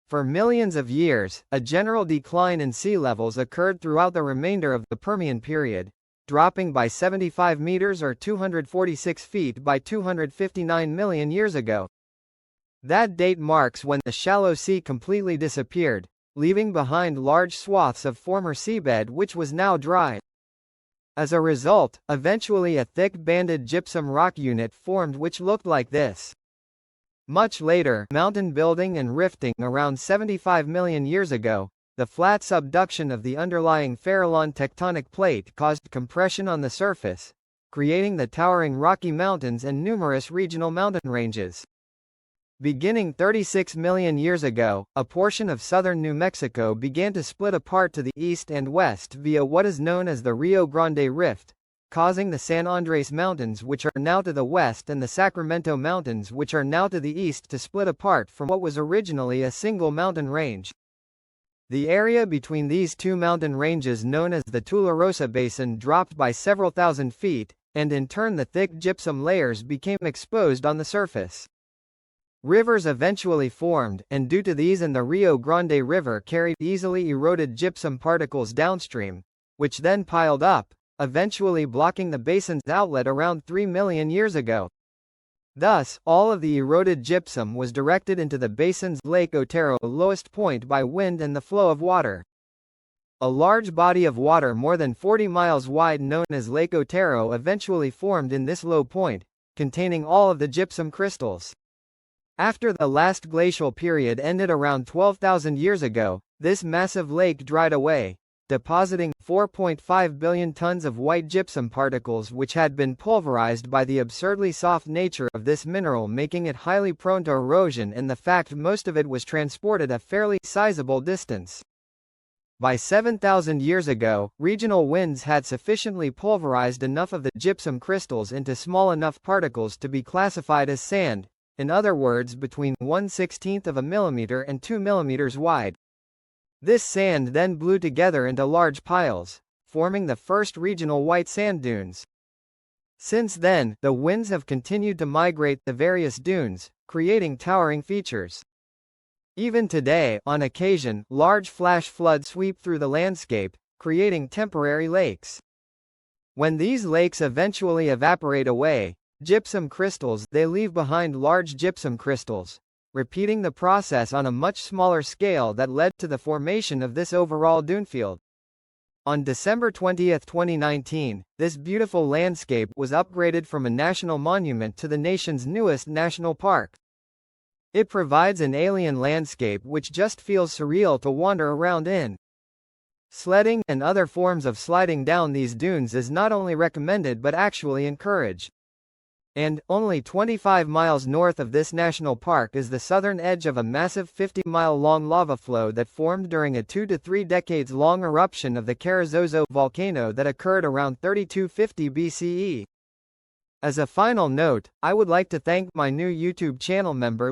For millions of years, a general decline in sea levels occurred throughout the remainder of the Permian period, dropping by 75 meters or 246 feet by 259 million years ago. That date marks when the shallow sea completely disappeared, leaving behind large swaths of former seabed which was now dry. As a result, eventually a thick banded gypsum rock unit formed which looked like this. Much later, mountain building and rifting around 75 million years ago, the flat subduction of the underlying Farallon tectonic plate caused compression on the surface, creating the towering Rocky Mountains and numerous regional mountain ranges. Beginning 36 million years ago, a portion of southern New Mexico began to split apart to the east and west via what is known as the Rio Grande Rift, causing the San Andres Mountains which are now to the west and the Sacramento Mountains which are now to the east to split apart from what was originally a single mountain range. The area between these two mountain ranges known as the Tularosa Basin dropped by several thousand feet, and in turn the thick gypsum layers became exposed on the surface. Rivers eventually formed, and due to these and the Rio Grande River carried easily eroded gypsum particles downstream, which then piled up, eventually blocking the basin's outlet around 3 million years ago. Thus, all of the eroded gypsum was directed into the basin's Lake Otero lowest point by wind and the flow of water. A large body of water more than 40 miles wide known as Lake Otero eventually formed in this low point, containing all of the gypsum crystals. After the last glacial period ended around 12,000 years ago, this massive lake dried away, depositing 4.5 billion tons of white gypsum particles which had been pulverized by the absurdly soft nature of this mineral, making it highly prone to erosion and the fact most of it was transported a fairly sizable distance. By 7,000 years ago, regional winds had sufficiently pulverized enough of the gypsum crystals into small enough particles to be classified as sand, in other words between 1/16 of a millimeter and 2 millimeters wide. This sand then blew together into large piles, forming the first regional white sand dunes. Since then, the winds have continued to migrate the various dunes, creating towering features. Even today, on occasion, large flash floods sweep through the landscape, creating temporary lakes. When these lakes eventually evaporate away, gypsum crystals, they leave behind large gypsum crystals, repeating the process on a much smaller scale that led to the formation of this overall dunefield. On December 20, 2019, this beautiful landscape was upgraded from a national monument to the nation's newest national park. It provides an alien landscape which just feels surreal to wander around in. Sledding and other forms of sliding down these dunes is not only recommended but actually encouraged. And, only 25 miles north of this national park is the southern edge of a massive 50-mile-long lava flow that formed during a 2 to 3 decades-long eruption of the Carrizozo volcano that occurred around 3250 BCE. As a final note, I would like to thank my new YouTube channel member